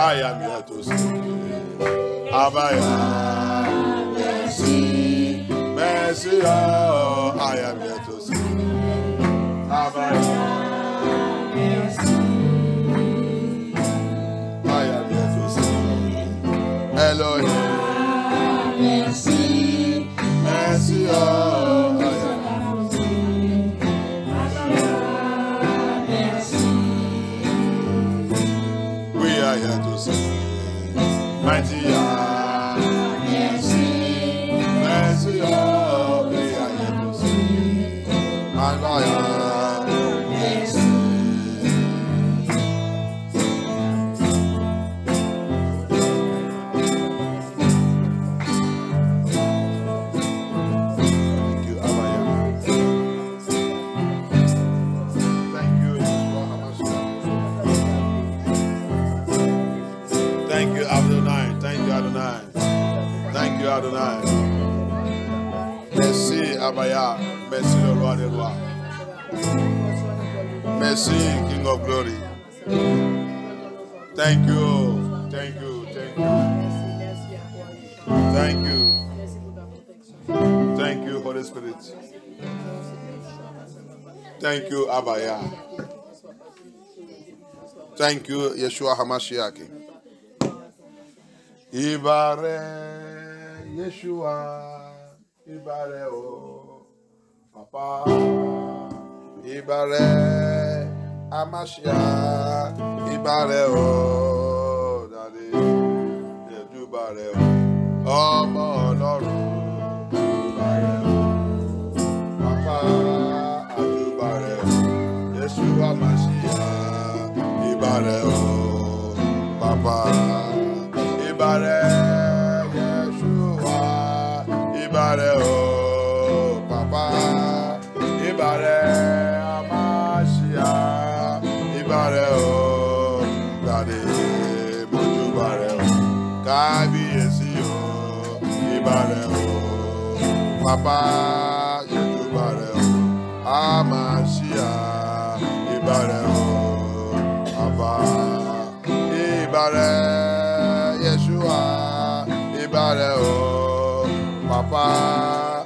I am here to sing. Abaya, mercy, mercy, oh, I am here to sing. Abaya, mercy, I am here to sing. Elohim, mercy, mercy, oh, I am here to sing. Mercy, we are here to sing. Mighty mercy, mercy, oh, we are here to sing. And I am mercy. Thank you, Abaya. Thank you, Yeshua HaMashiach. Thank you, Adonai. Thank you, Adonai. Thank you, Adonai. Merci, Abaya. Merci, le roi des rois. Merci, King of glory. Thank you. Thank you. Thank you. Thank you. Thank you, Holy Spirit. Thank you, Abaya. Thank you, Yeshua HaMashiach. Ibare Yeshua, Ibare o Papa, Ibare Amashia, Ibare o Daddy, Ibare o Ọmọ Ọlọ́run, Ibare o Papa, Ibare o Yeshua Mashia, Ibare o Papa. Ibare Yeshua, Ibare o Papa, Ibare Amashia, Ibare o Daddy, Mojubare o Kábíyèsí o, Ibare o Papa, Yeshubare o Amashia, Ibare o Papa, Ibare Yeshua, Ibare o Papa,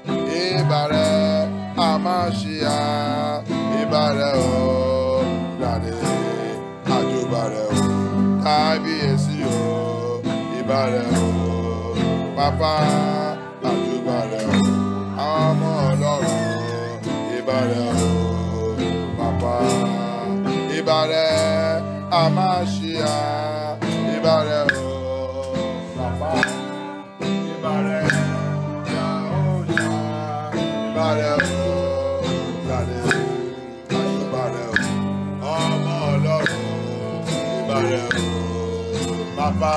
Ibare Amashia, Ibare o Daddy, Ajubare o Kábíyèsí o, Ibare o Papa, Ajubare o Ọmọ Ọlọ́run, Ibare o Papa, Ibare Amashia, Ibare o Papa, Ibare Yahoja, Ibare o Daddy, Ibare o Ọmọ Ọlọ́run, Ibare o Papa,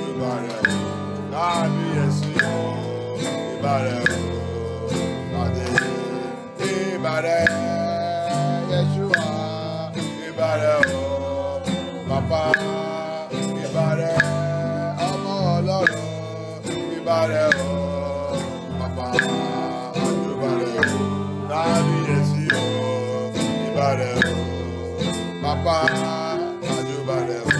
Ibare o Kábíyèsí o, Ibare o Daddy, Ibare Yeshua, Ibare o Papa, Ibare Ọmọ Ọlọ́run, Ibare o Papa, Ibare o Kábíyèsí o, Ibare o Papa, Ibare o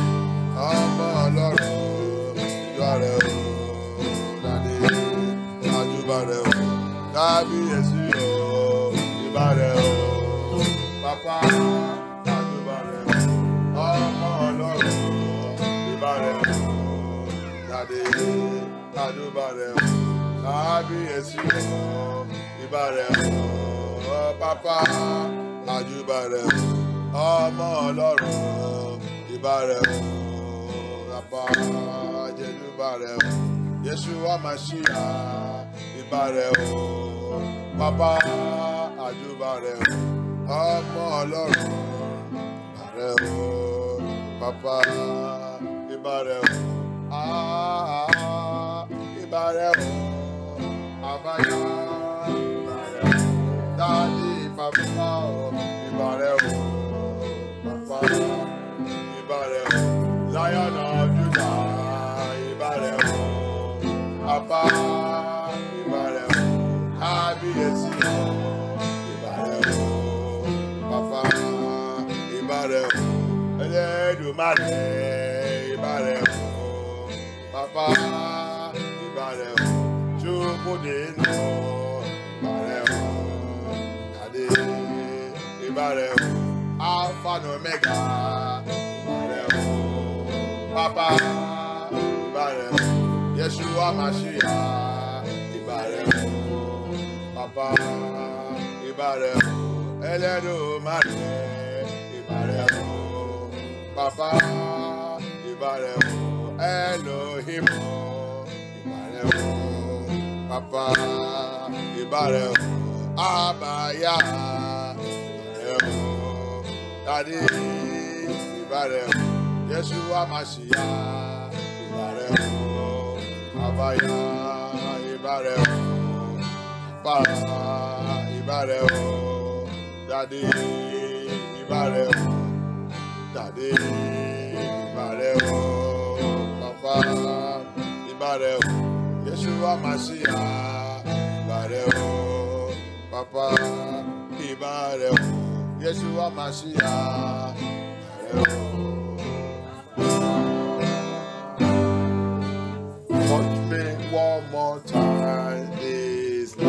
Ọmọ Ọlọ́run, Ibare o Daddy, Ibare o Kábíyèsí o, Ibare o Papa, Ibare o Ọmọ Ọlọ́run, Ibare o Daddy, Ibare o Kábíyèsí o, Ibare o Papa, Ibare o Ọmọ Ọlọ́run, Ibare o Papa, Ibare o Yeshua Mashiach, Ibare o Papa, Ibare o Ọmọ Ọlọ́run, Ibare o Papa, Ibare o Ibare o Abaya, Ibare o Daddy, Papa o Ibare o Papa, Ibare o Lion of Judah, Ibare o Papa, Ibare o Kábíyèsí o, Ibare o Papa, Ibare o Elédùmarè, ìbàrẹ̀ o, Papa, ìbàrẹ̀ o, Chukwudindu, ìbàrẹ̀ o, Adé, ìbàrẹ̀ o, Alpha and Omega, ìbàrẹ̀ o, Papa, ìbàrẹ̀ o, Yeshua Mashiach, ìbàrẹ̀ o, Papa, ìbàrẹ̀ o, Elédùmarè, ìbàrẹ̀ o, Papa, ìbàrẹ̀ o, Elohim, ìbàrẹ̀ o, Papa, ìbàrẹ̀ o, Abaya, ìbàrẹ̀ o, Daddy, ìbàrẹ̀ o, Yeshua Mashiach, ìbàrẹ̀ o, Abaya, ìbàrẹ̀ o, Papa, ìbàrẹ̀ o, Daddy, ìbàrẹ̀ o, Daddy, ìbàrẹ̀ o, Papa, ìbàrẹ̀ o, Yeshua Mashiach, ìbàrẹ̀ o, Papa, ìbàrẹ̀ o, Yeshua Mashiach, ìbàrẹ̀ o. Touch me one more time this night.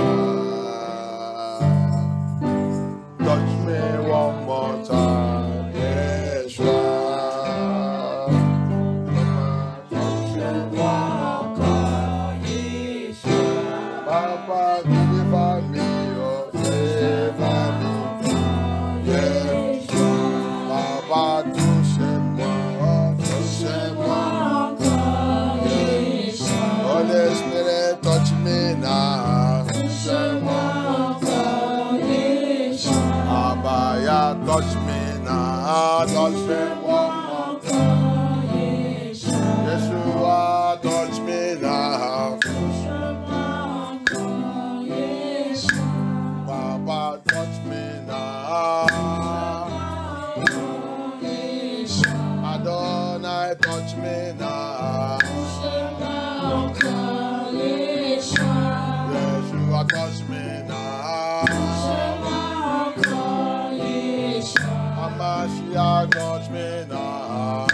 Touch me one more time, Yeshua. Touch me one more time, Yeshua. Papa, deliver me, oh, deliver me, Yeshua. Papa, touche-moi, touche-moi, Yeshua. Holy Spirit, touch me now. Abaya, touch me now, touch me one more time. Yeshua, touch me now. Papa, touch me now. Adonai, touch me now. Yeshua, touch me now. Mashiach, touch me now.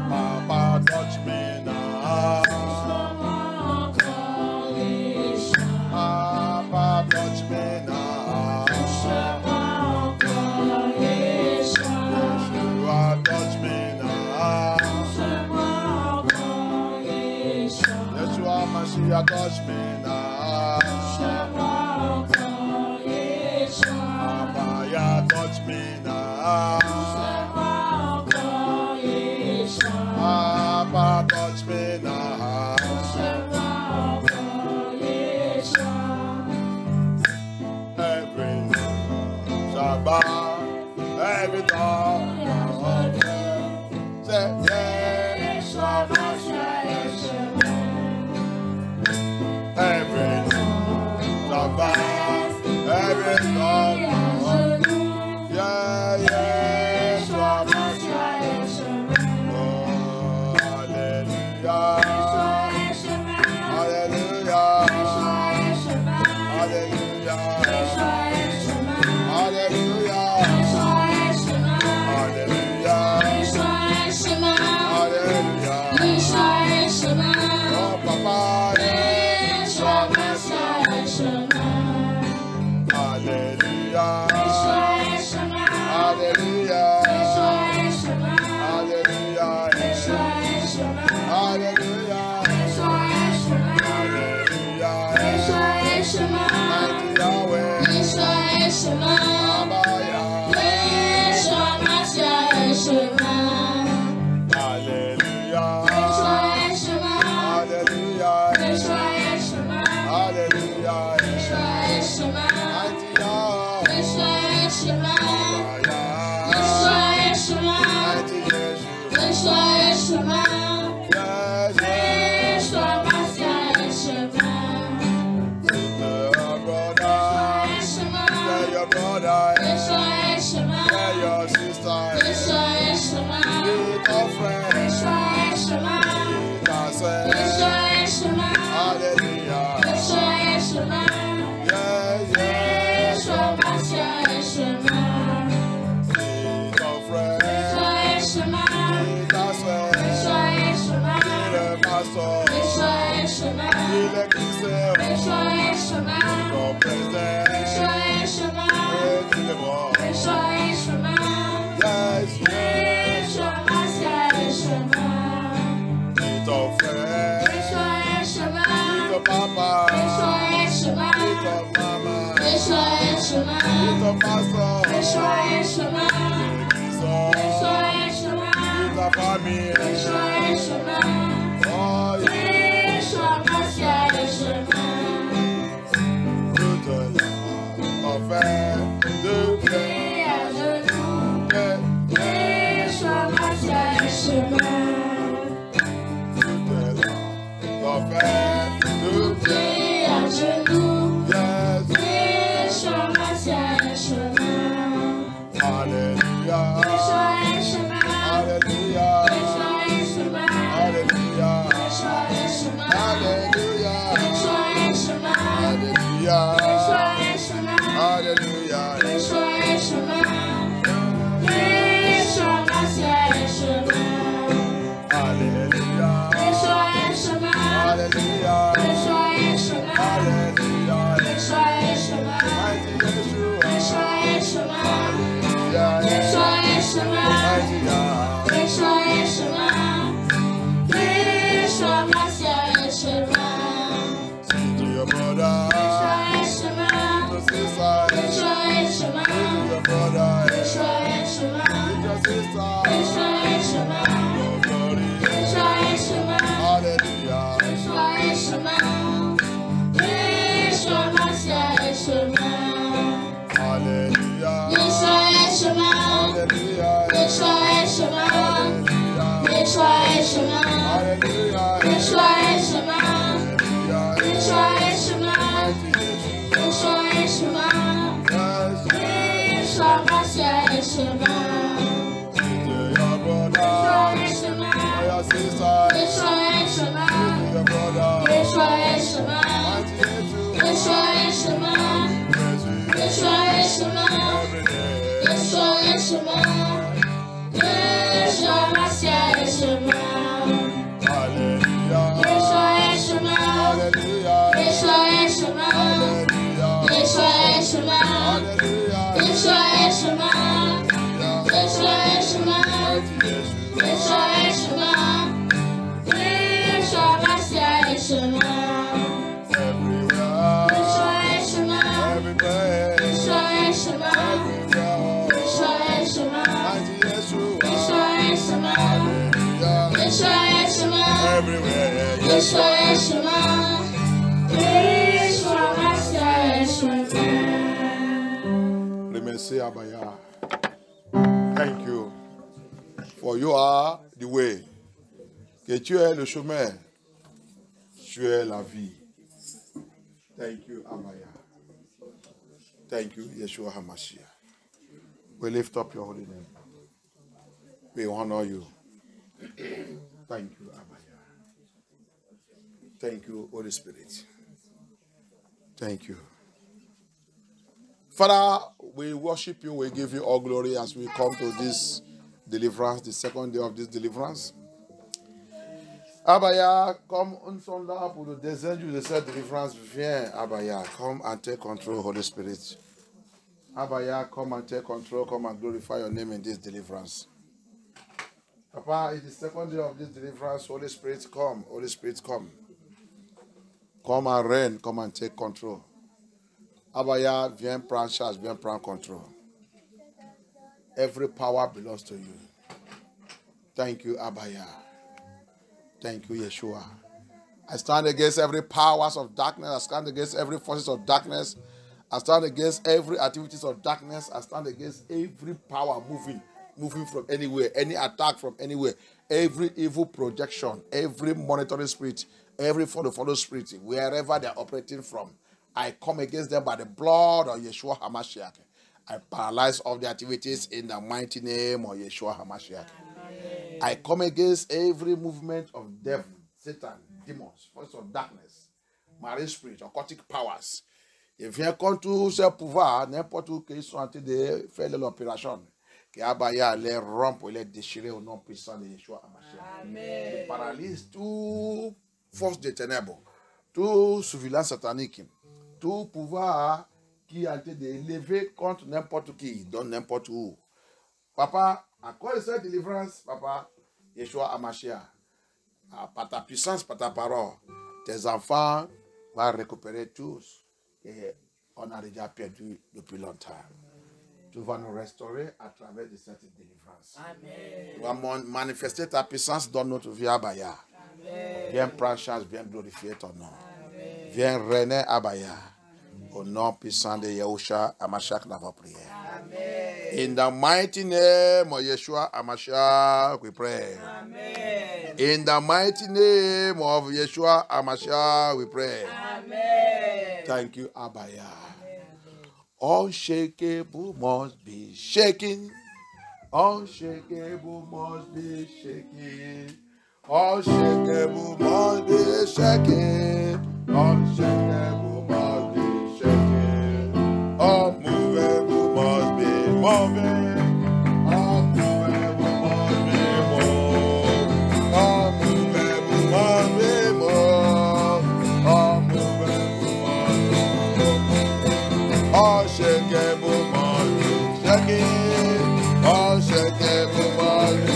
Papa, touch me now. Papa, touch me now. Yeshua, touch me now. Yeshua, Mashiach, touch me now. Abaya, touch me now. Papa, touch me now. Every Shabbat, every time, say yes, every Shabbat, every time. Yeah, yeah, oh, hallelujah, hallelujah, hallelujah, hallelujah, hallelujah, oh, Papa, hallelujah, hallelujah, Hallelujah. Remercie Abaya. Thank you. For you are the way. Que tu es le chemin. Tu es la vie. Thank you, Abaya. Thank you, Yeshua HaMashiach. We lift up your holy name. We honor you. Thank you, Abaya. Thank you, Holy Spirit. Thank you. Father, we worship you. We give you all glory as we come to this deliverance, the second day of this deliverance. Abaya, comme nous sommes là pour le deuxième jour de cette délivrance, viens, Abaya, come and take control, Holy Spirit. Abaya, come and take control, come and glorify your name in this deliverance. Papa, it's the second day of this deliverance. Holy Spirit, come. Holy Spirit, come. Come and reign, come and take control. Abaya, viens prendre charge, viens prendre control. Every power belongs to you. Thank you, Abaya. Thank you, Yeshua. I stand against every powers of darkness. I stand against every forces of darkness. I stand against every activities of darkness. I stand against every power moving from anywhere, any attack from anywhere, every evil projection, every monitoring spirit, every follow spirit, wherever they are operating from. I come against them by the blood of Yeshua HaMashiach. I paralyze all the activities in the mighty name of Yeshua HaMashiach. Amen. I come against every movement of devil, Satan, demons, forces of darkness, marine spirit, occultic powers. If you contre ce pouvoir, n'importe où qu'ils sont en train de faire l'opération, que Abaya les rompre et les déchirer au nom puissant de Yeshua HaMashiach. Amen. Il paralyse toute force des ténèbres, toute surveillance satanique, tout pouvoir qui a été élevé contre n'importe qui, donc n'importe où. Papa, à cause de cette délivrance, papa, Yeshua Amashia, par ta puissance, par ta parole, tes enfants vont récupérer tous. Et on a déjà perdu depuis longtemps. Tu vas nous restaurer à travers de cette délivrance. Amen. Tu vas manifester ta puissance dans notre vie, Abaya. Amen. Viens prendre chance, viens glorifier ton nom. Amen. Viens régner, Abaya. Au nom puissant de Yahusha Amashak, l'avons prié. Amen. In the mighty name of Yeshua Amashak, we pray. Amen. In the mighty name of Yeshua Amashak, we pray. Amen. Thank you, Abaya. Unshakable must be shaking. Unshakable must be shaking. Unshakable must be shaking. Unshakable must be shaking. Unmovable must be moving. Unmovable must be moved. Unmovable must be moved. Unmovable must be moved. Unshakable must be shaking. Unshakable must be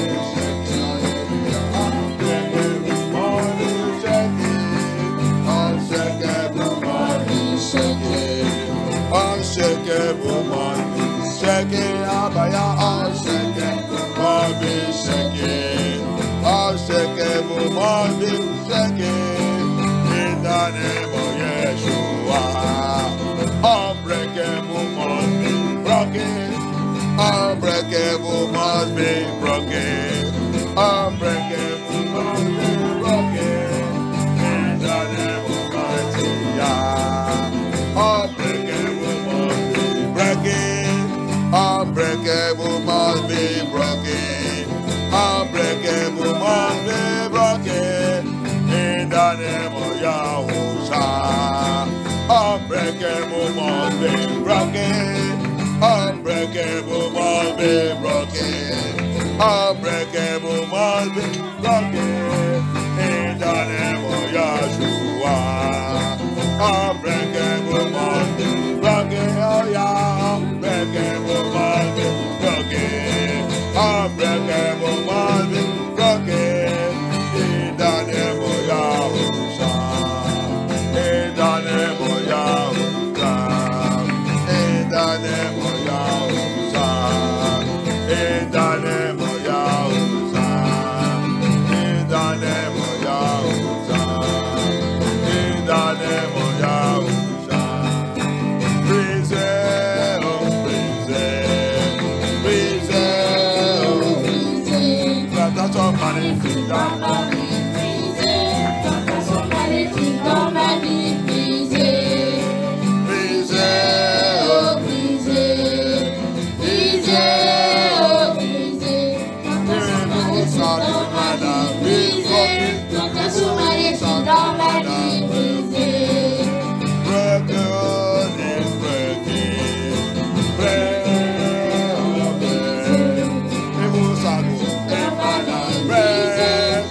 unshakable must be shaking, Abaya, unshakable must be shaking, unshakable must be shaking, in the name of Yeshua. Unbreakable must be broken, unbreakable must be broken, unbreakable must be broken, in the name of mighty Yah. Unbreakable must be broken. Unbreakable must be broken. Unbreakable must be broken. In the name of Yahushua. Unbreakable must be broken. Unbreakable must be broken. Unbreakable must be broken. In the name of Yeshua. Unbreakable must be broken, oh yeah. Unbreakable must be broken. Unbreakable must be broken. In the name of Yahushua. In the name of Yahushua. In the name of Yahushua. In the name of Yahushua. In the name of Yahushua. In the name of Yahushua. Praise Him, oh, praise Him, praise Him, oh, praise Him. That's all money, that's money, praise Him. That's all money, don't money, praise Him. Praise Him, oh, praise Him, praise Him, oh, praise Him. That's all money, don't money, praise Him. That's all money, don't money, praise Him. Broken is breaking, break, break. People say, "Everybody break,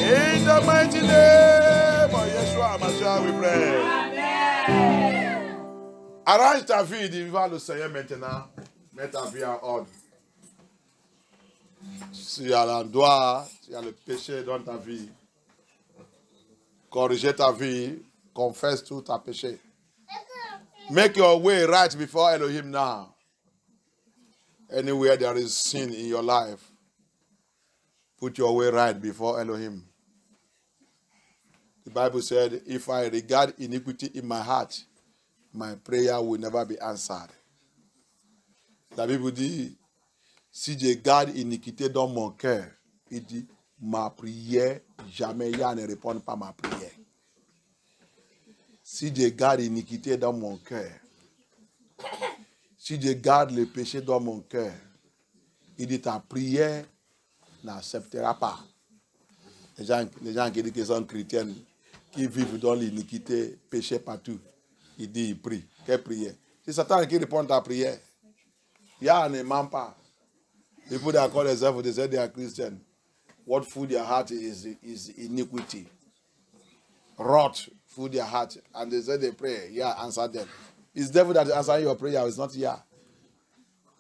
In the mighty name of Yeshua Mashiach, we pray. Amen. Arrange ta vie, devant le Seigneur maintenant. Mets ta vie en ordre. S'il y a l'endroit, s'il y a le péché dans ta vie, corrigez ta vie, confesse tout ta péché. Make your way right before Elohim now. Anywhere there is sin in your life, put your way right before Elohim. The Bible said, if I regard iniquity in my heart, my prayer will never be answered. La Bible dit, si je garde iniquité dans mon cœur, il dit, ma prière, jamais Yah ne répond pas à ma prière. Si je garde iniquité dans mon cœur, si je garde le péché dans mon cœur, il dit, ta prière n'acceptera pas. Les gens qui disent qu'ils sont chrétiens, qui vivent dans l'iniquité, péché partout, il dit, il prie. Quelle prière? C'est Satan qui répond à ta prière. Yah ne ment pas. People that call themselves, they say they are Christian. What food their heart is iniquity. Rot food their heart. And they say they pray. Yah answer them. It's devil that is answering your prayer. It's not Yah.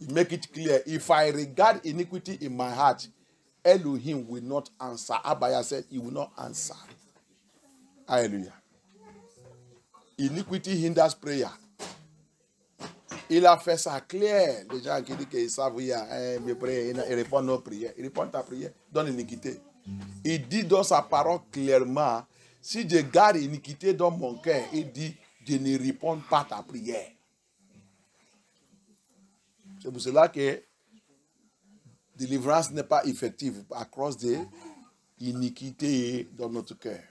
You make it clear. If I regard iniquity in my heart, Elohim will not answer. Abaya said he will not answer. Hallelujah. Iniquity hinders prayer. Il a fait ça clair. Les gens qui disent qu'ils savent, mais prier, ils répondent nos prières. Ils répondent à ta prière dans l'iniquité. Il dit dans sa parole clairement, si je garde l'iniquité dans mon cœur, il dit, je ne réponds pas à ta prière. C'est pour cela que délivrance n'est pas effective à cause de l'iniquité dans notre cœur.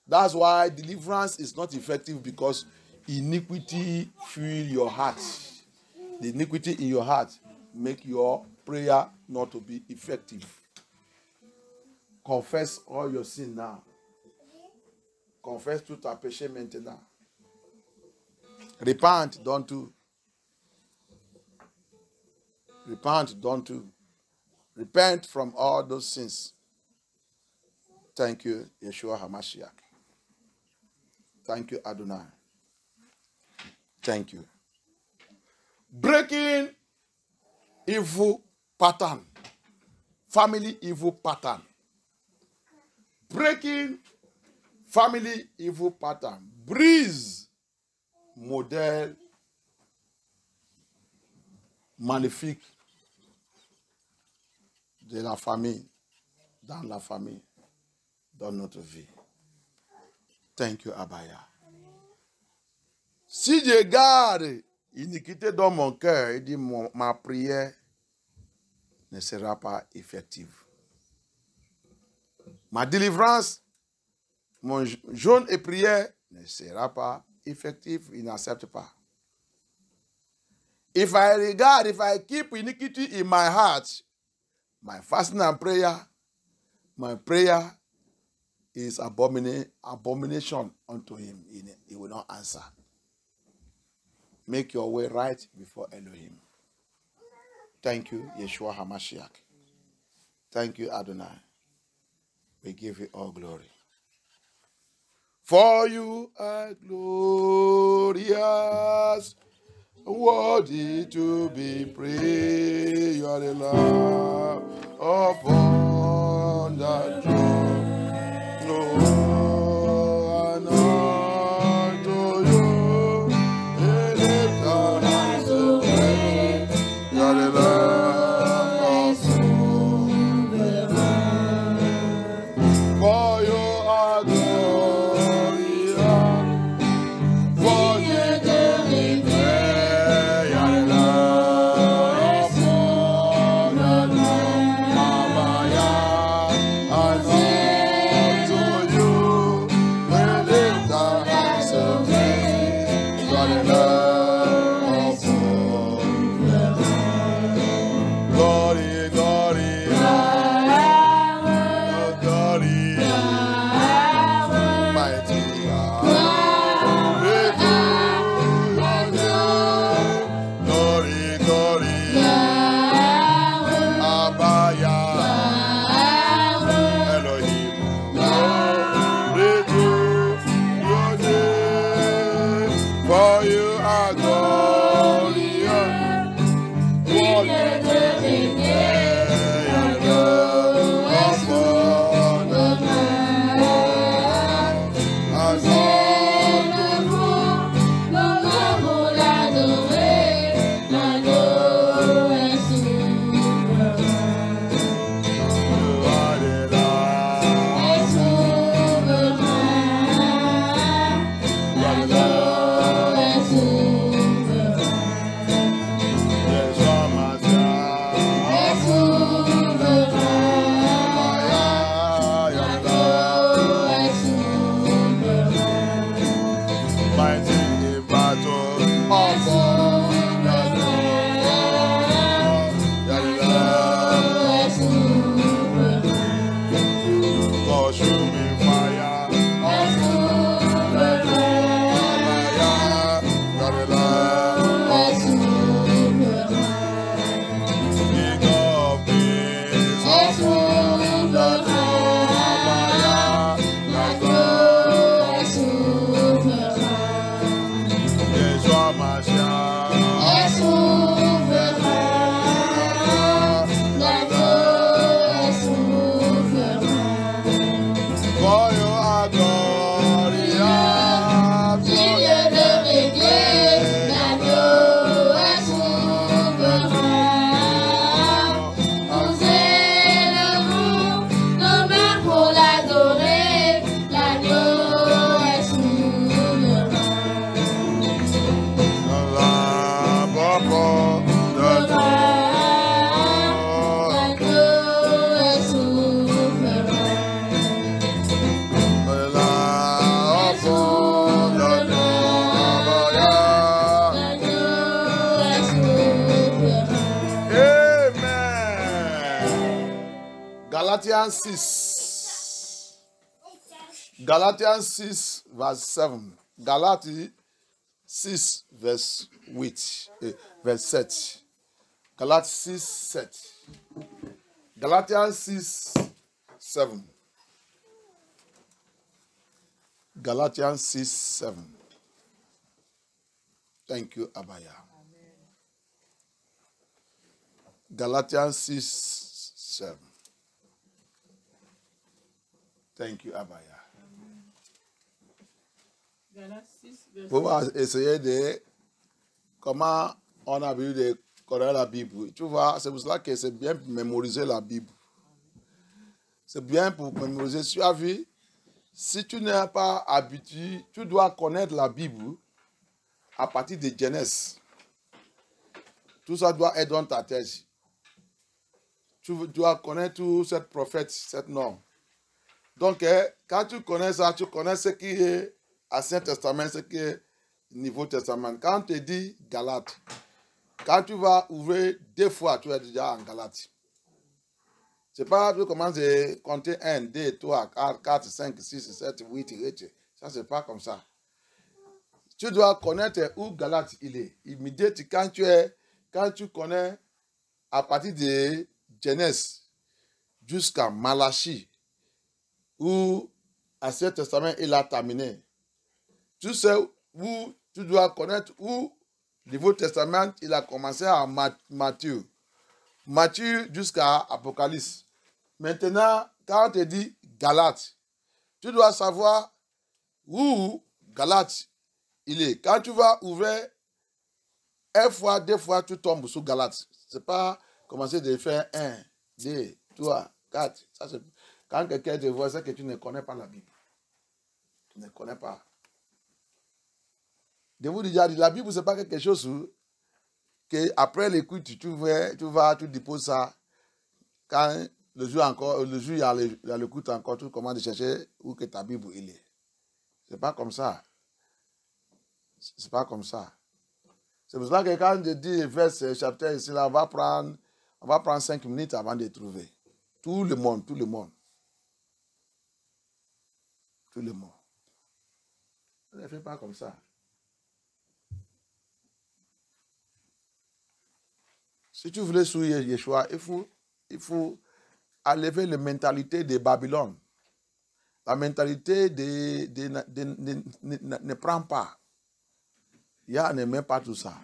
That's why deliverance is not effective, because iniquity fill your heart. The iniquity in your heart make your prayer not to be effective. Confess all your sin now. Confess tout ta péché maintenant. Repent, don't do. Repent, don't do. Repent from all those sins. Thank you, Yeshua HaMashiach. Thank you, Adonai. Thank you. Breaking evil pattern. Family evil pattern. Breaking family evil pattern. Breeze model magnifique de la famille, dans la famille, dans notre vie. Thank you, Abaya. Si je garde iniquité dans mon cœur, il dit, ma prière ne sera pas effective. Ma délivrance, mon jeûne et prière ne sera pas effective. Il n'accepte pas. If I keep iniquity in my heart, my fasting and prayer, my prayer is abomination unto him. He will not answer. Make your way right before Elohim. Thank you, Yeshua HaMashiach. Thank you, Adonai. We give you all glory. For you are glorious, worthy to be praised. You are the Lamb upon the throne. Oh, and unto you, we lift our hands to praise. You are the Lamb upon. For you are glorious, worthy to be praised. You are the Lamb upon the throne. Abaya, and unto you we lift our hands to praise. You are the Lamb upon. Glory, glory, glory, mighty God. We do your name. Glory, glory, Abaya, Elohim. We do your name. For you are glorious. Worthy to be praised. Upon the throne. And you are the Lamb. You are the Lamb. Yeshua Mashiach. Abaya, you are the Lamb. Mighty in battle. Upon the throne. You are the Lamb. Consuming fire. Upon the throne. Abaya, you are the Lamb. King of kings. Upon the throne. Abaya, you are the Lamb. Yeshua Mashiach. For you are glorious. Lamb upon the throne. Lamb upon the throne. Amen. Galatians 6. Galatians 6, verse 7. Galatians 6, verse 7. Galatians 6, 7. Galatians 6, 7. Galatians 6, 7. Thank you, Abaya. Galatians 6, 7. Thank you, Abaya. Pour essayer de comment on a vu de connaître la Bible. Tu vois, c'est pour cela que c'est bien pour mémoriser la Bible. C'est bien pour mémoriser. Tu as vu, si tu n'es pas habitué, tu dois connaître la Bible à partir de Genèse. Tout ça doit être dans ta tête. Tu dois connaître tout cette prophète, cette norme. Donc, quand tu connais ça, tu connais ce qui est Ancien Testament, ce qui est Nouveau Testament. Quand on te dit Galate, quand tu vas ouvrir 2 fois, tu es déjà en Galate. C'est pas tu commences à compter 1, 2, 3, 4, 5, 6, 7, 8, 8. Ça, c'est pas comme ça. Tu dois connaître où Galate il est. Immédiatement, quand tu connais à partir de Genèse jusqu'à Malachie, où l'Ancien Testament il a terminé. Tu sais où tu dois connaître où le Nouveau Testament il a commencé à Matthieu. Matthieu jusqu'à Apocalypse. Maintenant, quand on te dit Galate, tu dois savoir où Galate il est. Quand tu vas ouvrir 1 fois, 2 fois, tu tombes sous Galate. Ce n'est pas commencer de faire 1, 2, 3, 4. Ça, quand quelqu'un te voit, c'est que tu ne connais pas la Bible. Tu ne connais pas. Je vous dis, la Bible, ce n'est pas quelque chose que après l'écoute, tu déposes ça. Quand le jour il y a l'écoute encore, tu commences à chercher où que ta Bible il est. Ce n'est pas comme ça. C'est pas comme ça. C'est pour ça que quand je dis le verset, chapitre ici, là, on va prendre 5 minutes avant de trouver. Tout le monde. Ne fais pas comme ça. Si tu voulais suivre Yeshua, il faut enlever la mentalité de Babylone. La mentalité ne prend pas. Yah ne met pas tout ça.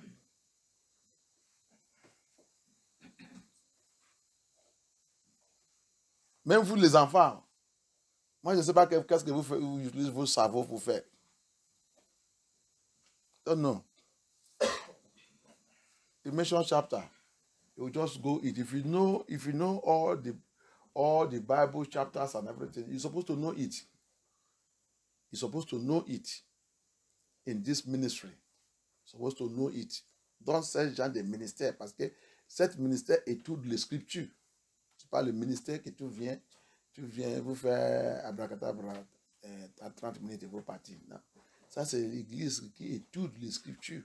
Même vous les enfants, moi je ne sais pas qu'est-ce que vous utilisez vos cerveaux pour faire. Non. The mission chapter, you just go it. If you know all the Bible chapters and everything, you're supposed to know it. You're supposed to know it in this ministry. You're supposed to know it. Dans ce genre de ministère, parce que cet ministère étudie les Scriptures. Ce n'est pas le ministère que tu viens vous faire abracadabra à 30 minutes et vous partir. Non. Ça, c'est l'église qui étudie les Scriptures.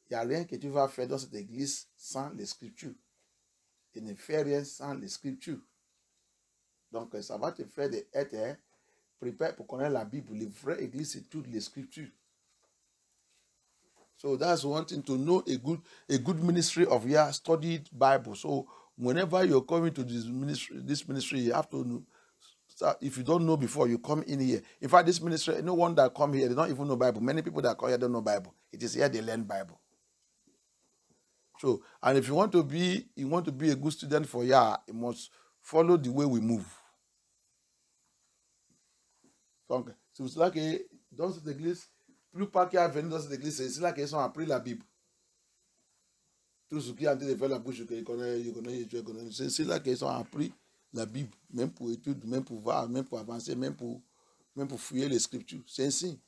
Il n'y a rien que tu vas faire dans cette église sans les Scriptures. Tu ne fais rien sans les Scriptures. Donc, ça va te faire être préparé pour connaître la Bible. Les vraies églises étudient les Scriptures. So that's one thing, to know a good ministry of your studied Bible. So whenever you're coming to this ministry, you have to know. If you don't know before, you come in here. In fact, this ministry, no one that come here, they don't even know Bible. Many people that come here don't know Bible. It is here they learn Bible. So, and if you want to be a good student for Yah, you must follow the way we move. Donc, c'est pour cela que dans cette église, plus pas qui a venu dans cette église, c'est là qu'ils ont appris la Bible. Tout ce qui est en train de faire la bouche, ils connaissent. C'est là qu'ils ont appris la Bible, même pour étudier, même pour voir, même pour avancer, même pour fouiller les Scriptures. C'est ainsi.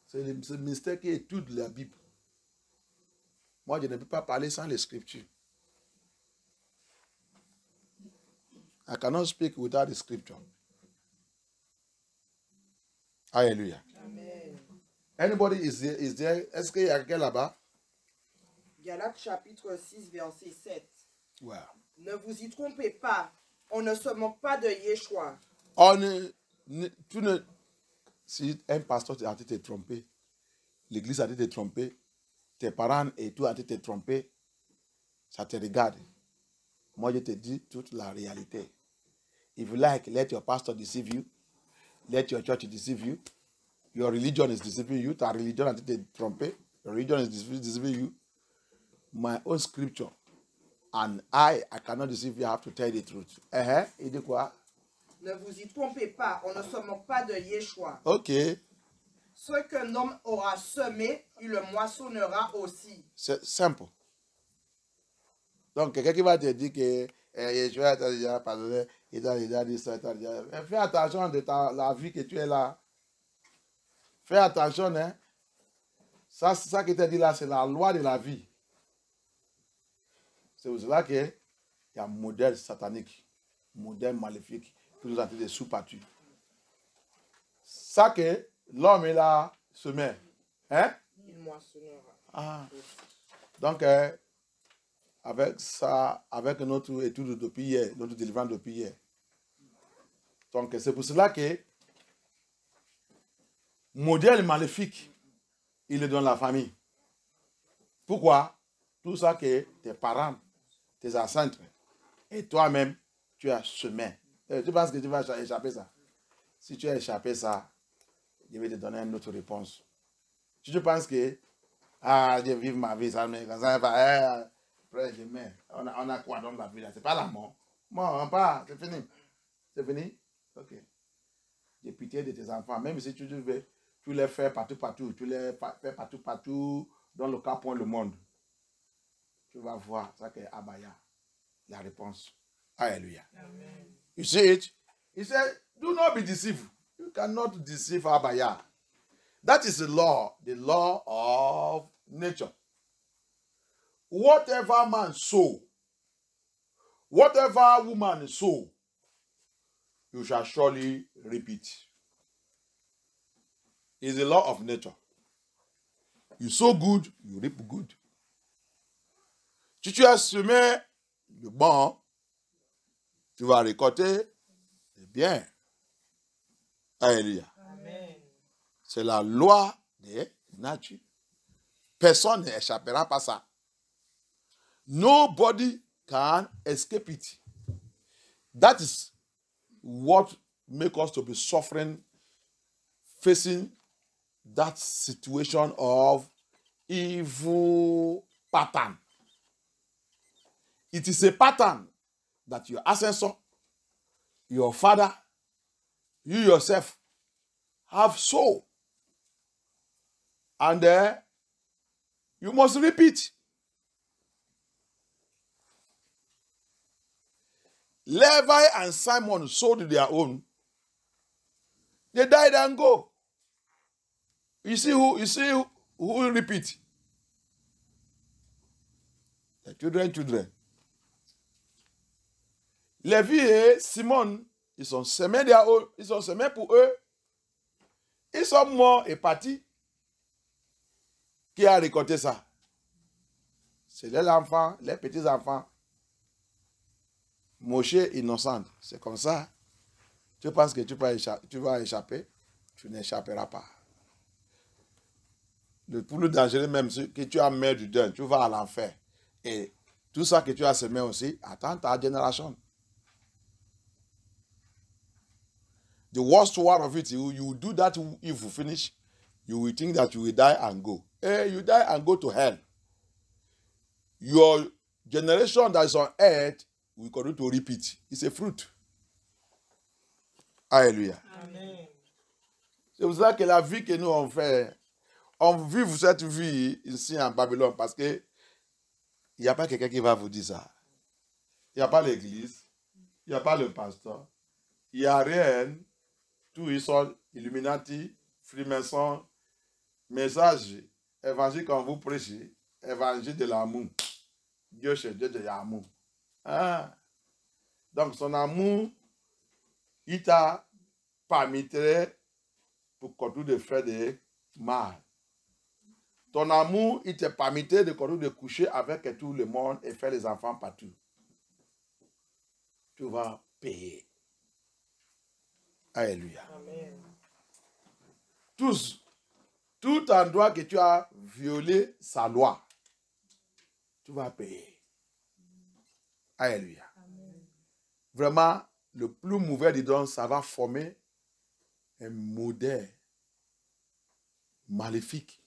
C'est le ministère qui étudie la Bible. Moi, je ne peux pas parler sans les Scriptures. I cannot speak without the Scripture. Alléluia. Amen. Anybody is there? Est-ce qu'il y a quelqu'un là-bas? Galates chapitre 6, verset 7. Wow. Ne vous y trompez pas. On ne se moque pas de Yeshua. Si un pasteur a été trompé, l'église a été trompée, tes parents et tout a été trompé, ça te regarde. Moi, je te dis toute la réalité. If you like, let your pastor deceive you. Let your church deceive you. Your religion is deceiving you. Ta religion a été trompée. Your religion is deceiving you. My own scripture. And I cannot deceive you. I have to tell the truth. Il dit quoi? Ne vous y trompez pas. On ne se moque pas de Yeshua. Ok. Ce qu'un homme aura semé, il le moissonnera aussi. C'est simple. Donc, quelqu'un qui va te dire que Yeshua t'a déjà pardonné, il t'a déjà dit ça, il t'a déjà... Mais fais attention de la vie que tu es là. Fais attention, hein. Ça qui t'a dit là, c'est la loi de la vie. C'est pour cela qu'il y a un modèle satanique, un modèle maléfique qui nous a été des sous-partus. Ça que l'homme est là, semé. Hein? Il moissonnera. Ah. Donc, avec ça, avec notre étude depuis hier, notre délivrance depuis hier. Donc, c'est pour cela que modèle maléfique, il est dans la famille. Pourquoi? Tout ça que tes parents, tes ancêtres et toi-même, tu as semé. Tu penses que tu vas échapper ça? Si tu as échappé ça, je vais te donner une autre réponse. Si tu penses que, je vais vivre ma vie, ça me quand ça va, après je mets. On a quoi dans la vie là? C'est pas la mort. Bon, on part, c'est fini. C'est fini? Ok. J'ai pitié de tes enfants, même si tu veux, tu les fais partout, tu les fais partout, dans le cas pour le monde. Tu vas voir ça que Abaya, la réponse. Alléluia. Amen. You see it? He said, do not be deceived. You cannot deceive Abaya. That is the law of nature. Whatever man sow, whatever woman sow, you shall surely reap it. It's the law of nature. You sow good, you reap good. Si tu as semé le bon, tu vas récolter le bien. Alléluia. Amen. C'est la loi de nature. Personne n'échappera pas ça. Nobody can escape it. That is what makes us to be suffering, facing that situation of evil pattern. It is a pattern that your ancestor, your father, you yourself have sown. And you must repeat. Levi and Simon sowed their own. They died and go. You see who will repeat? The children. Lévi et Simon, ils ont semé pour eux. Ils sont morts et partis. Qui a récolté ça? C'est les enfants, les petits-enfants. Moshe innocent. C'est comme ça. Tu penses que tu vas échapper? Tu n'échapperas pas. Le plus dangereux même, c'est que tu as mis du deuil, tu vas à l'enfer. Et tout ça que tu as semé aussi, attends ta génération. The worst one of it, you will do that if you finish, you will think that you will die and go. You die and go to hell. Your generation that is on earth will continue to repeat. It's a fruit. Alléluia. Amen. C'est pour ça que la vie que nous on fait, on vit cette vie ici en Babylone parce que il n'y a pas quelqu'un qui va vous dire ça. Il n'y a pas l'église, il n'y a pas le pasteur, il n'y a rien. Tout ils sont Illuminati, Freemason, message, évangile quand vous prêchez, évangile de l'amour. Dieu c'est Dieu de l'amour. Ah. Donc son amour, il t'a permis pour continuer de faire des mal. Ton amour, il te permet de continuer de coucher avec tout le monde et faire les enfants partout. Tu vas payer. Alléluia. Amen. Tout endroit que tu as violé sa loi, tu vas payer. Alléluia. Amen. Vraiment, le plus mauvais dedans, ça va former un modèle maléfique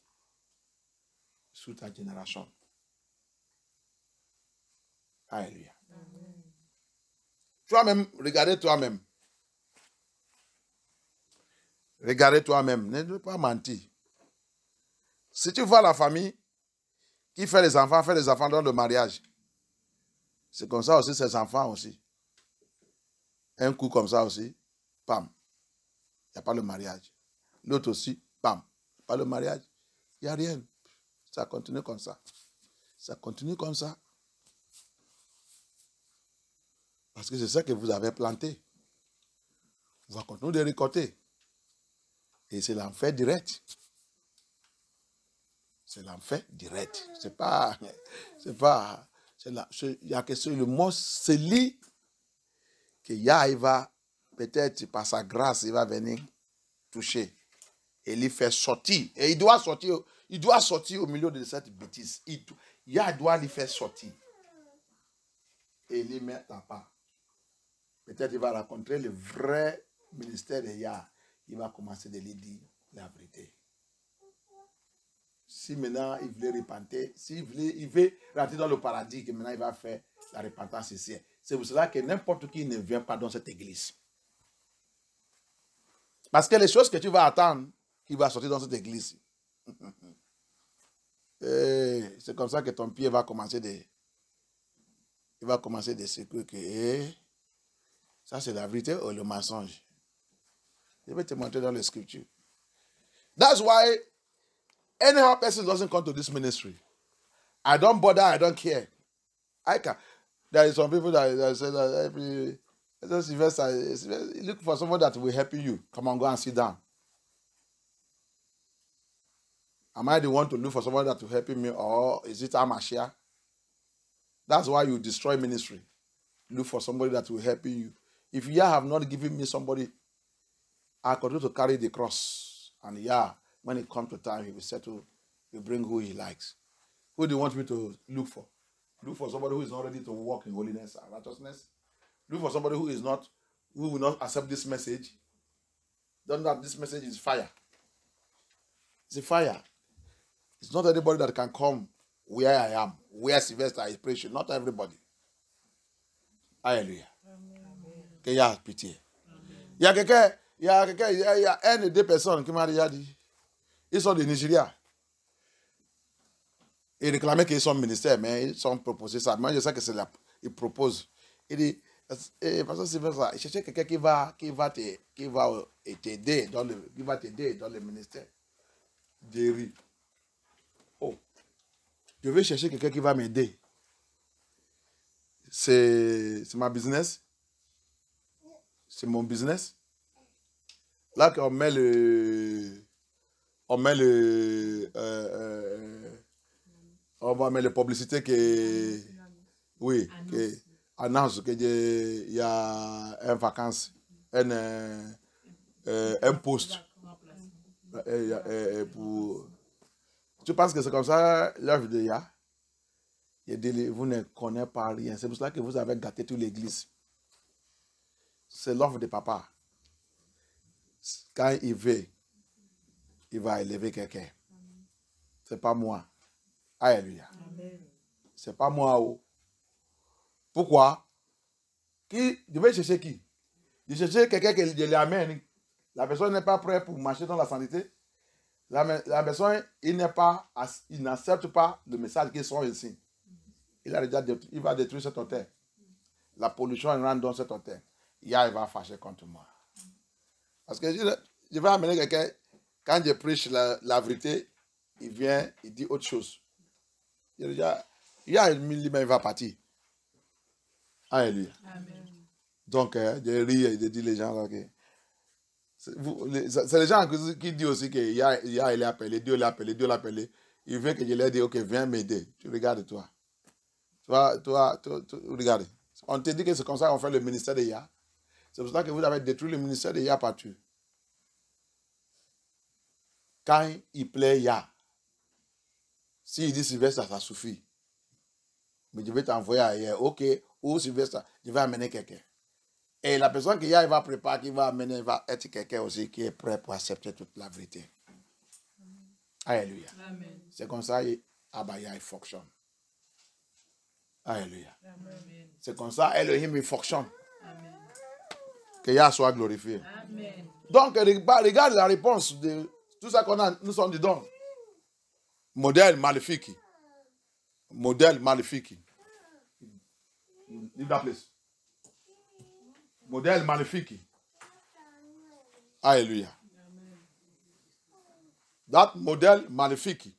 sous ta génération. Alléluia. Amen. Tu vas même regarder toi-même. Regardez toi-même, ne veux pas mentir. Si tu vois la famille qui fait les enfants dans le mariage, c'est comme ça aussi ses enfants aussi. Un coup comme ça aussi, pam, il n'y a pas le mariage. L'autre aussi, pam, pas le mariage. Il n'y a rien. Ça continue comme ça. Ça continue comme ça. Parce que c'est ça que vous avez planté. On va continuer de récolter. Et c'est l'enfer direct. C'est l'enfer direct. Il y a quelque chose, le mot se lit que Yah, il va, peut-être par sa grâce, il va venir toucher. Et il fait sortir. Et il doit sortir au milieu de cette bêtise. Yah doit lui faire sortir. Et il met à part. Peut-être il va rencontrer le vrai ministère de Yah. Il va commencer de lui dire la vérité. Si maintenant il veut repentir, il veut rentrer dans le paradis, que maintenant il va faire la repentance ici. C'est pour cela que n'importe qui ne vient pas dans cette église. Parce que les choses que tu vas attendre, qui va sortir dans cette église. C'est comme ça que ton pied va commencer de secouer que ça c'est la vérité ou le mensonge. Je vais te montrer dans les scriptures. That's why anyhow person doesn't come to this ministry. I don't bother, I don't care. I can. There is some people that say that look for someone that will help you. Come on, go and sit down. Am I the one to look for someone that will help me, or is it Amashia? That's why you destroy ministry. Look for somebody that will help you. If you have not given me somebody, I continue to carry the cross. And when it comes to time, he will settle, he will bring who he likes. Who do you want me to look for? Look for somebody who is not ready to walk in holiness and righteousness. Look for somebody who will not accept this message. Don't know that this message is fire. It's a fire. It's not anybody that can come where I am, where Sylvester is preaching. Not everybody. Hallelujah. Que y a pitié. Il y a quelqu'un, il y a un et deux personnes qui m'ont déjà dit, ils sont de Nigeria. Ils réclamaient qu'ils sont ministères, mais ils sont proposés ça. Moi, je sais que c'est là. Ils proposent. Il dit, parce que c'est ça. Il cherchait quelqu'un qui va t'aider dans le ministère. Jerry. Oh, je vais chercher quelqu'un qui va m'aider. C'est ma business. C'est mon business. Là qu'on met on va mettre les publicités que annonce que il y a une vacance, un poste. Tu penses que c'est comme ça l'œuvre de Yah? Vous ne connaissez pas rien. C'est pour cela que vous avez gâté toute l'église. C'est l'œuvre de papa. Quand il veut, il va élever quelqu'un. C'est pas moi. Alléluia. C'est pas moi. Oh. Pourquoi? Je vais chercher qui? Je vais chercher quelqu'un qui l'amène. La personne n'est pas prête pour marcher dans la sainteté. La personne, il n'accepte pas le message qu'ils sont ici. Il va détruire cette terre. La pollution rentre dans cette terre. Il va fâcher contre moi. Parce que je vais amener quelqu'un, quand je prêche la vérité, il vient, il dit autre chose. Il va partir. Alléluia. Donc, je ris et je dis les gens, okay. C'est les gens qui disent aussi que il est appelé, Dieu l'a appelé. Il veut que je leur dise, ok, viens m'aider. Tu regardes toi. Toi, regarde. On te dit que c'est comme ça qu'on fait le ministère de Yah. C'est pour ça que vous avez détruit le ministère de Yah partout. Quand il plaît Yah, s'il dit Sylvestre, ça suffit. Mais je vais t'envoyer ailleurs. Ok, ou Sylvestre, je vais amener quelqu'un. Et la personne qu'il y a, il va préparer, qui va amener, il va être quelqu'un aussi qui est prêt pour accepter toute la vérité. Alléluia. C'est comme ça Abaya il fonctionne. Alléluia. C'est comme ça Elohim il fonctionne. Amen. Que Yah soit glorifié. Amen. Donc, regarde la réponse de tout ça nous sommes dedans. Modèle maléfique. Modèle maléfique. Leave that place. Modèle maléfique. Hallelujah. That model maléfique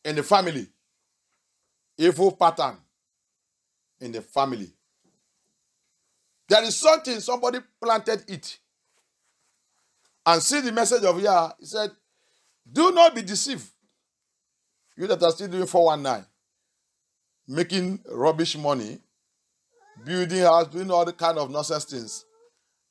in the family. Evil pattern in the family. There is something, somebody planted it. And see the message of Yah. He said, do not be deceived. You that are still doing 419, making rubbish money, building house, doing all the kind of nonsense things,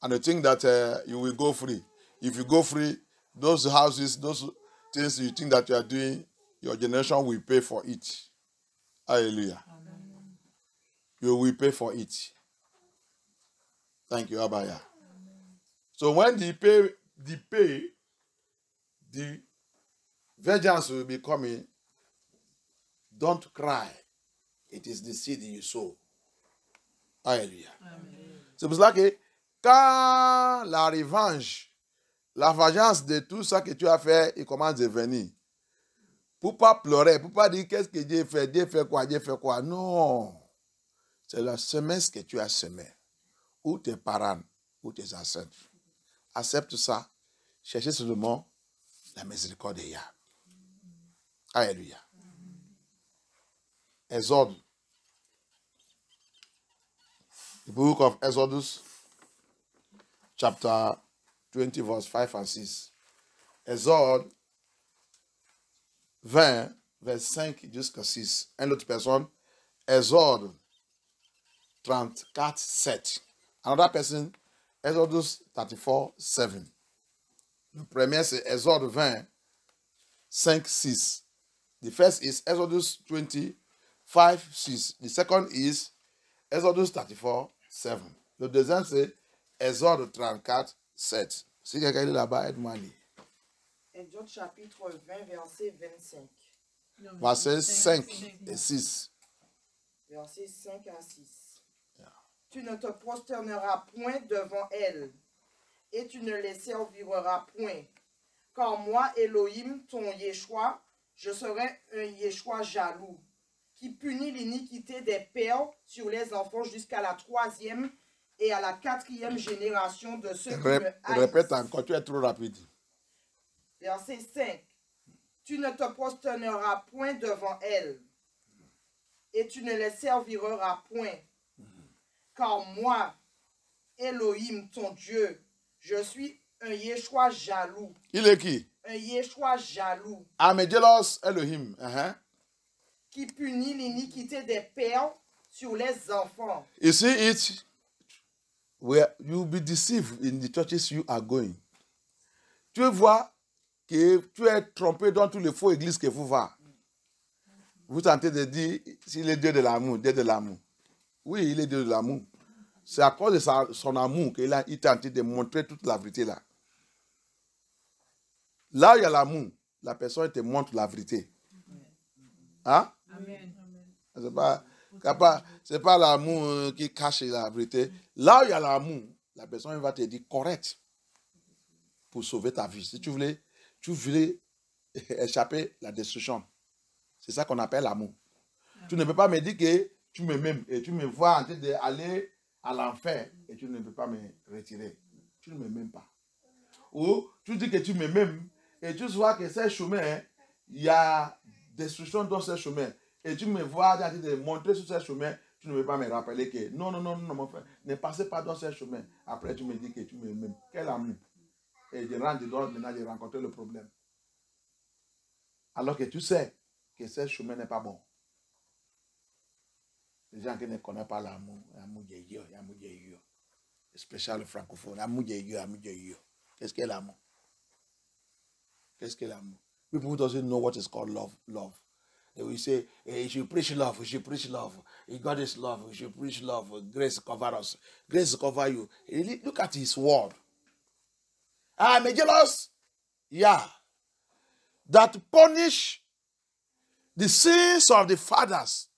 and you think that you will go free. If you go free, those houses, those things you think that you are doing, your generation will pay for it. Hallelujah. Amen. You will pay for it. Thank you, Abaya. Amen. So when the vengeance will be coming, don't cry. It is the seed you sow. Alléluia. C'est pour cela que quand la revanche, la vengeance de tout ça que tu as fait, il commence à venir. Pour pas pleurer, pour pas dire qu'est-ce que Dieu fait quoi. Non. C'est la semence que tu as semée. Ou tes parents, ou tes ancêtres. Accepte ça. Cherchez seulement la miséricorde de Yah. Alléluia. Exode. The book of Exodus, chapter 20, verse 5 and 6. Exode 20, verse 5 jusqu'à 6. Une autre personne, Exode 34, 7. Another person, Exodus 34, 7. Le premier, c'est Exode 20, 5, 6. The first is Exodus 20, 5, 6. The second is Exodus 34, 7. Le deuxième, c'est Exode 34, 7. Si quelqu'un est là-bas, aide-moi à lire. Exode chapitre 20, verset 25. Verset 5 et 6. Verset 5 à 6. Yeah. Tu ne te prosterneras point devant elle, et tu ne les serviras point. Car moi, Elohim, ton Yeshua, je serai un Yeshua jaloux, qui punit l'iniquité des pères sur les enfants jusqu'à la 3e et à la 4e génération de ceux qui me haïssent. Répète encore, tu es trop rapide. Verset 5. Tu ne te prosterneras point devant elle, et tu ne les serviras point. Car moi, Elohim, ton Dieu, je suis un Yeshua jaloux. Il est qui? Un Yeshua jaloux. I'm a jealous Elohim. Qui punit l'iniquité des pères sur les enfants. You see it? Where you will be deceived in the churches you are going. Tu vois que tu es trompé dans toutes les faux églises que vous va. Vous tentez de dire s'il est Dieu de l'amour, Dieu de l'amour. Oui, il est Dieu de l'amour. C'est à cause de son amour qu'il a tenté de montrer toute la vérité là. Là où il y a l'amour, la personne te montre la vérité. Hein? Amen. C'est pas l'amour qui cache la vérité. Là où il y a l'amour, la personne va te dire correct pour sauver ta vie. Si tu voulais échapper à la destruction, c'est ça qu'on appelle l'amour. Tu ne peux pas me dire que tu m'aimes et tu me vois en train d'aller à l'enfer et tu ne peux pas me retirer. Tu ne m'aimes pas. Ou tu dis que tu m'aimes et tu vois que ce chemin, il y a destruction dans ce chemin. Et tu me vois en train de montrer sur ce chemin, tu ne veux pas me rappeler que non, mon frère, ne passez pas dans ce chemin. Après, tu me dis que tu m'aimes. Quel amour. Et je rentre dedans, maintenant, j'ai rencontré le problème. Alors que tu sais que ce chemin n'est pas bon. Les gens qui ne connaissent pas l'amour, l'amour de Dieu, l'amour de Dieu. Spécial francophone, l'amour de Dieu, l'amour de Dieu. Qu'est-ce que l'amour? Qu'est-ce que l'amour? People don't know what is called love. Love. They will say, hey, you should preach love, you should preach love. God is love, you should preach love. Grace cover us. Grace cover you. Look at his word. I'm a jealous, that punish the sins of the fathers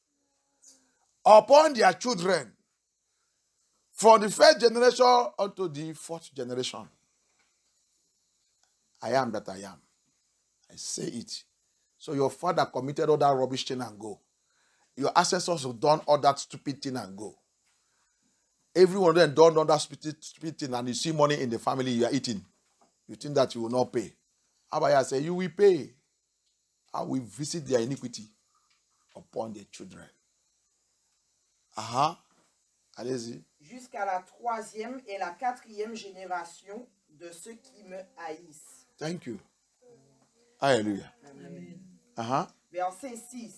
upon their children From the first generation unto the fourth generation. I am that I am. I say it. So your father committed all that rubbish thing and go. Your ancestors have done all that stupid thing and go. Everyone then done all that stupid thing and you see money in the family you are eating. You think that you will not pay. Abaya said, you will pay. I will visit their iniquity upon the children. Allez-y. Jusqu'à la 3e et la 4e génération de ceux qui me haïssent. Thank you. Alléluia. Amen. Verset 6.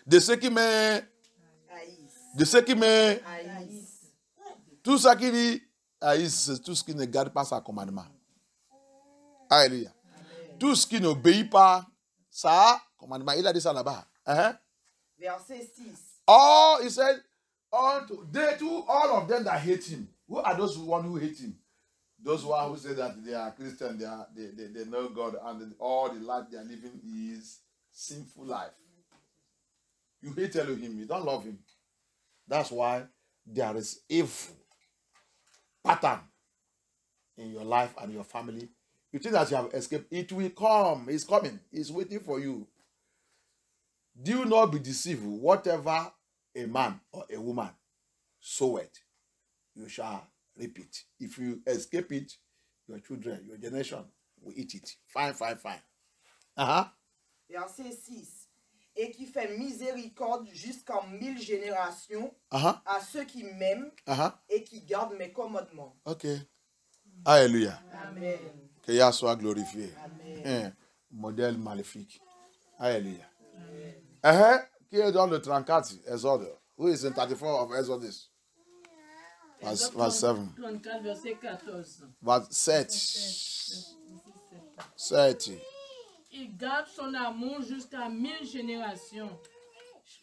De ceux qui me Haïssent. De ceux qui me Haïssent. Tout ça qui dit haïssent, c'est tout ce qui ne garde pas sa commandement. Alléluia. Tout ce qui n'obéit pas sa commandement. Il a dit ça là-bas. Verset 6. Oh, he said, they too, all of them that hate him. Who are those one who hate him? Those one who say that they are Christian, they know God, and all the life they are living is sinful life. You hate Elohim, you don't love him. That's why there is evil pattern in your life and your family. You think that you have escaped. It will come. It's coming. It's waiting for you. Do not be deceived. Whatever a man or a woman soweth, you shall reap it. If you escape it, your children, your generation will eat it. Fine. Verset 6. Et qui fait miséricorde jusqu'en 1000 générations à ceux qui m'aiment et qui gardent mes commandements. Ok. Alléluia. Amen. Que Yah soit glorifié. Amen. Modèle maléfique. Alléluia. Qui est dans le 34 Exode? Who is in 34 of Exodus? Verse 7. 34, verset 14. Verse 7. Il garde son amour jusqu'à 1000 générations.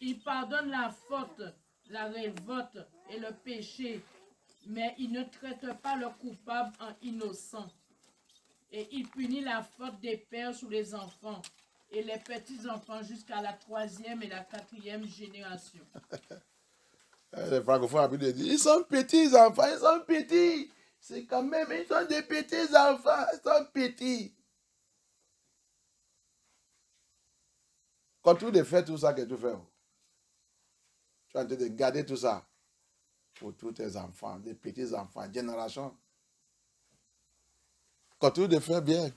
Il pardonne la faute, la révolte et le péché, mais il ne traite pas le coupable en innocent. Et il punit la faute des pères sur les enfants et les petits-enfants jusqu'à la 3e et la 4e génération. Les francophones ont dit, ils sont petits enfants, ils sont petits. C'est quand même, ils sont des petits enfants, ils sont petits. Quand tu fais tout ça que tu fais, tu es en train de garder tout ça pour tous tes enfants, des petits enfants, génération. Quand tu le fais bien,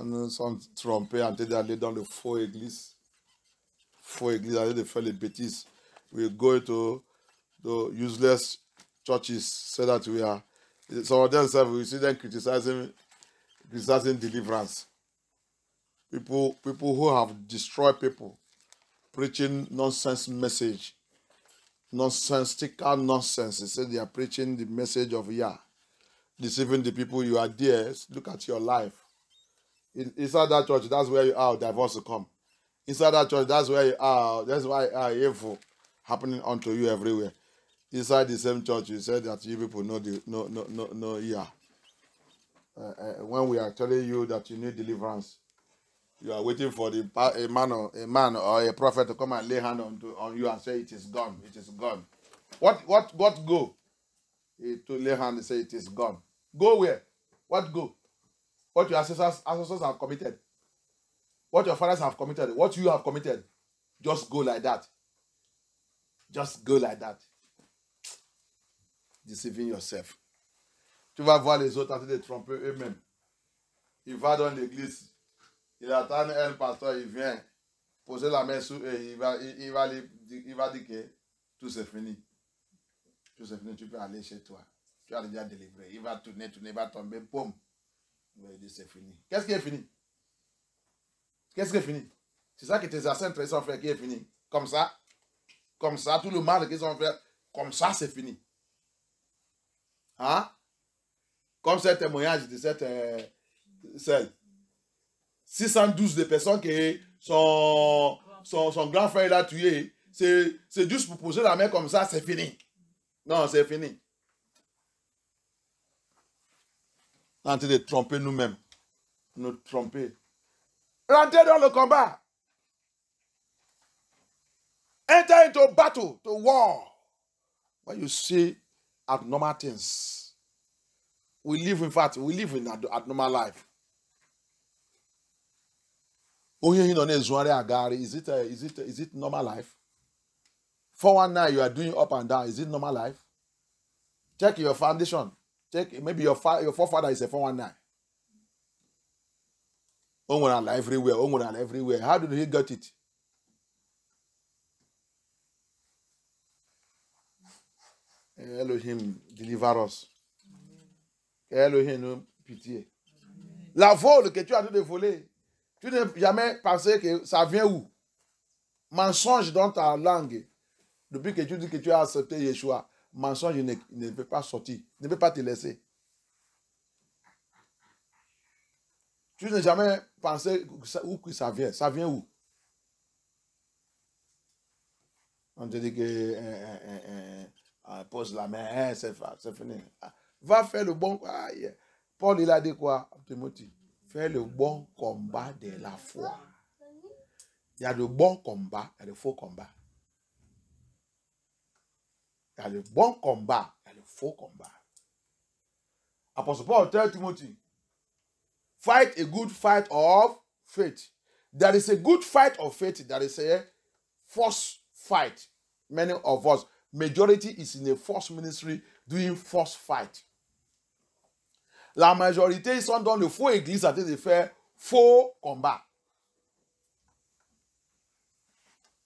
nous sommes trompés en train d'aller dans le faux église, aller de faire les bêtises. We go to the useless churches, so that we are. Some of them say we see them criticizing deliverance. People who have destroyed people, preaching nonsense message, nonsensical nonsense. They say they are preaching the message of Yah, deceiving the people. You are there. Look at your life. Inside that church, that's where you are. Divorce will come. Inside that church, that's where you are. That's why evil happening unto you everywhere. Inside the same church, you said that you people know Yah. When we are telling you that you need deliverance, you are waiting for a man or a prophet to come and lay hand on you and say it is gone. It is gone. What go? To lay hand and say it is gone. Go where? What go? What your ancestors have committed. What your fathers have committed. What you have committed. Just go like that. Just go like that. Deceiving yourself. Tu vas voir les autres en train de tromper eux-mêmes. Il va dans l'église. Il attend un pasteur, il vient poser la main sur eux. Il va dire que tout c'est fini. Tout c'est fini, tu peux aller chez toi. Tu as déjà délivré. Il va tourner, il va tomber, boum. Il va dire c'est fini. Qu'est-ce qui est fini? Qu'est-ce qui est fini? C'est ça que tes ancêtres ont fait qui est fini. Comme ça, tout le mal qu'ils ont fait, comme ça c'est fini. Hein? Comme ce témoignage de cette celle. 612 de personnes que son grand frère l'a tué. C'est juste pour poser la main comme ça, c'est fini. Non, c'est fini. On est en train de tromper nous-mêmes. Nous tromper. Rentrez dans le combat. Enter into battle, to war. When you see abnormal things. We live in abnormal life. Is it normal life? 419 you are doing up and down. Is it normal life? Check your foundation. Check, maybe your forefather is a 419. Everywhere. How did he get it? Elohim, deliver us. Elohim, nous pitié. La vol que tu as de voler, tu n'as jamais pensé que ça vient où? Mensonge dans ta langue. Depuis que tu dis que tu as accepté Yeshua, mensonge ne peut pas sortir, ne peut pas te laisser. Tu n'as jamais pensé où que ça vient. Ça vient où? On te dit que pose la main, c'est fini. Va faire le bon. Paul, il a dit quoi? Timothée, fais le bon combat de la foi. Il y a le bon combat et le faux combat. Il y a le bon combat et le faux combat. Apostle Paul tell Timothy, fight a good fight of faith. There is a good fight of faith. There is a false fight. Many of us, majority is in a false ministry doing false fight. La majorité, ils sont dans le faux église en train de faire faux combat.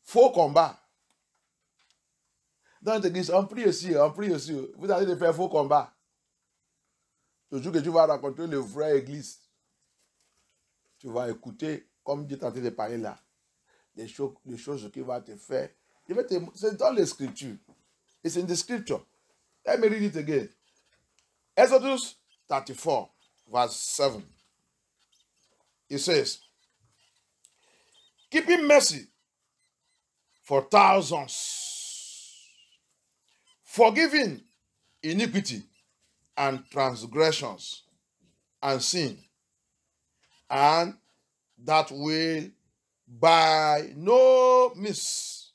Faux combat. Dans l'église, on prie aussi. Vous allez de faire faux combat. Le jour que tu vas rencontrer le vrai église, tu vas écouter, comme Dieu est en train de parler là, les choses qu'il va te faire. C'est dans les scriptures. It's in the scripture. Let me read it again. Exodus 34, verse 7. It says, keeping mercy for thousands, forgiving iniquity and transgressions and sin, and that will by no means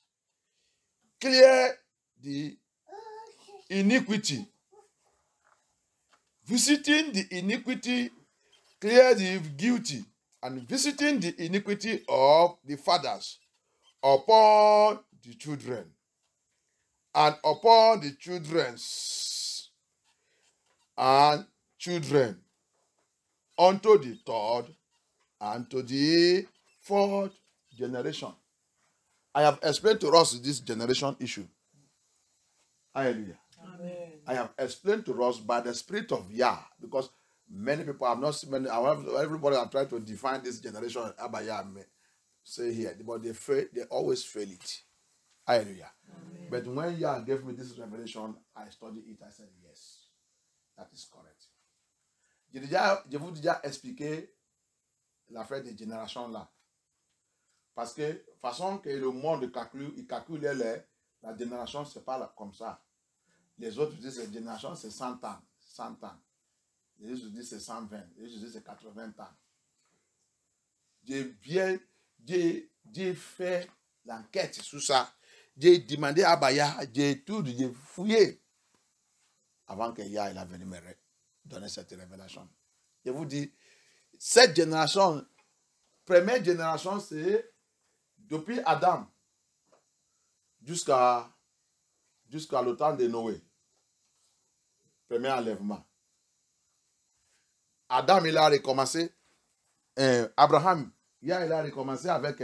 clear the iniquity. Visiting the iniquity, clear the guilty, and visiting the iniquity of the fathers upon the children, and upon the children's and children, unto the third and to the fourth generation. I have explained to us this generation issue. Hallelujah. Amen. I have explained to us by the Spirit of Yah, because many people have not seen, everybody have tried to define this generation Abaya say here, but they always fail it. Hallelujah. Amen. But when Yah gave me this revelation, I studied it, I said, yes, that is correct. Je vous ai déjà expliqué l'affaire des générations là. Parce que, de façon que le monde calcule la génération, c'est pas comme ça. Les autres disent que la génération, c'est 100 ans. 100 ans. Les autres disent que c'est 120. Les autres disent que c'est 80 ans. J'ai fait l'enquête sur ça. J'ai demandé à Baya, j'ai fouillé avant que Yah il a venu me donner cette révélation. Je vous dis, cette génération, première génération, c'est depuis Adam jusqu'à le temps de Noé. Premier enlèvement. Adam, il a recommencé. Abraham, il a recommencé avec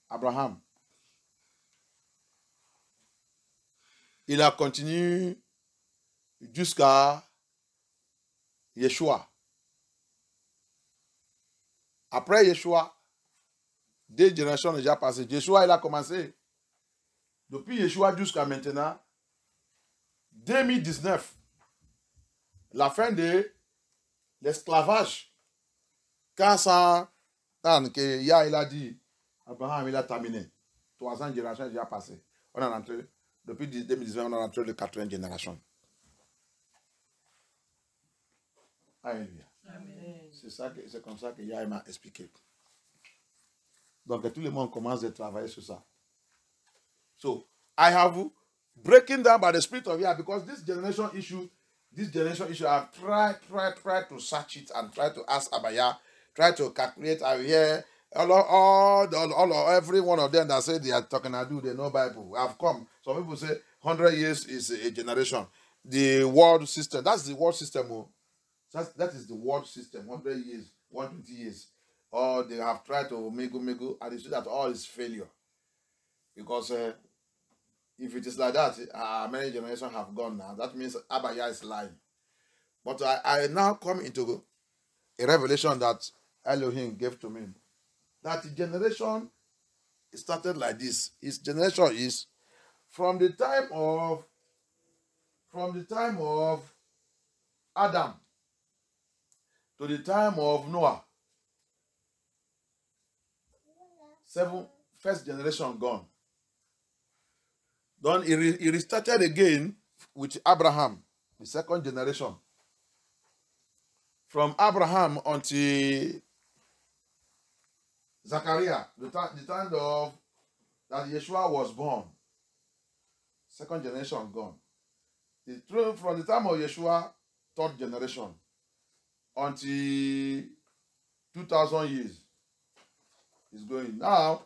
Abraham. Il a continué jusqu'à Yeshua. Après Yeshua, 2 générations déjà passées. Yeshua, il a commencé. Depuis Yeshua jusqu'à maintenant, 2019, la fin de l'esclavage. Quand ça, que Yah, il a dit, Abraham, il a terminé. 300 générations déjà passées. On est rentré, depuis 2019, on est rentré de 80 générations. Alléluia. C'est comme ça que Yah m'a expliqué. Donc tout le monde commence à travailler sur ça. So, I have breaking down by the Spirit of Yah, because this generation issue, I've tried to search it and try to ask Abaya, try to calculate. I hear every one of them that say they are talking Adu, they know Bible. I've come. Some people say 100 years is a generation. The world system, that's the world system. Oh. That is the world system, 100 years, 120 years. Or they have tried to make, and they see that all is failure. Because if it is like that, many generations have gone now. That means Abaya is lying. But I now come into a revelation that Elohim gave to me. That the generation started like this. His generation is from the time of Adam to the time of Noah. First generation gone. Then he restarted again with Abraham, the second generation. From Abraham until Zachariah, the time of that Yeshua was born. Second generation gone. From the time of Yeshua, third generation, until 2,000 years is going. Now,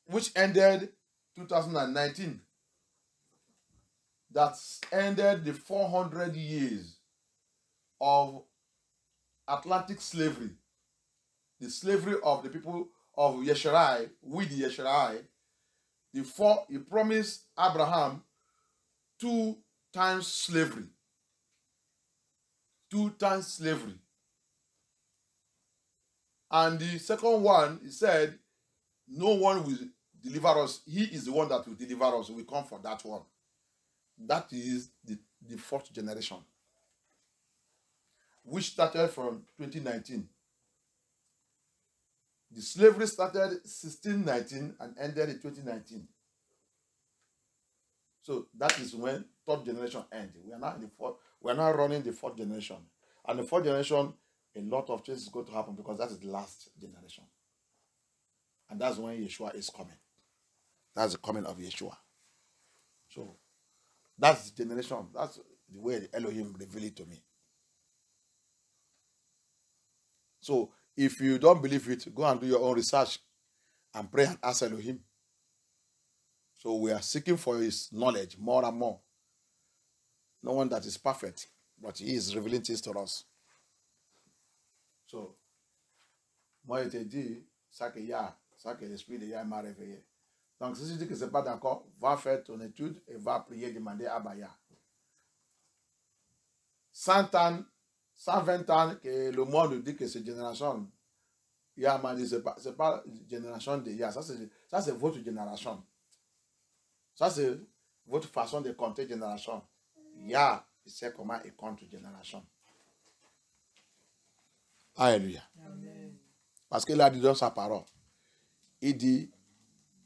which ended 2019. That ended the 400 years of Atlantic slavery. The slavery of the people of Yesharai, with the Yesharai. He promised Abraham 2 times slavery. 2 times slavery. And the second one, he said, no one will deliver us. He is the one that will deliver us. We come for that one. That is the fourth generation, which started from 2019. The slavery started 1619 and ended in 2019. So that is when third generation ended. We are now in the fourth. We are now running the fourth generation, and the fourth generation, a lot of changes is going to happen because that is the last generation, and that's when Yeshua is coming. That's the coming of Yeshua. So that's the generation. That's the way Elohim revealed it to me. So if you don't believe it, go and do your own research and pray and ask Elohim. So we are seeking for his knowledge more and more. No one that is perfect, but he is revealing things to us. So, moi, je te dis, ça que l'esprit de Yah m'a réveillé. Donc, si tu dis que ce n'est pas d'accord, va faire ton étude et va prier, demander à Abaya. 100 ans, 120 ans que le monde dit que c'est génération. Yah m'a dit, ce n'est pas génération de Yah. Ça, c'est votre génération. Ça, c'est votre façon de compter génération. Yah, il sait comment il compte génération. Alléluia. Amen. Parce qu'il a dit dans sa parole, il dit,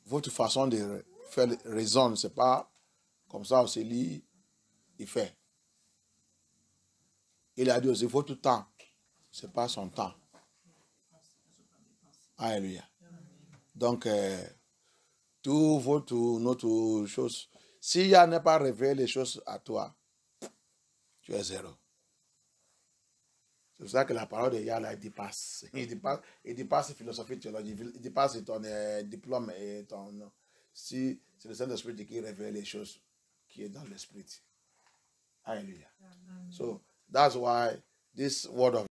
votre façon de faire raison, c'est pas comme ça, on se lit, il fait. Il a dit aussi, votre temps, c'est pas son temps. Alléluia. Donc, tout notre chose, si Yah n'est pas révélé les choses à toi, tu es zéro. C'est pour ça que la parole de Yah, là, il dépasse philosophie, théologie, il dépasse ton diplôme et ton... Si c'est le Saint-Esprit qui révèle les choses qui est dans l'esprit. Hallelujah. So, that's why this word of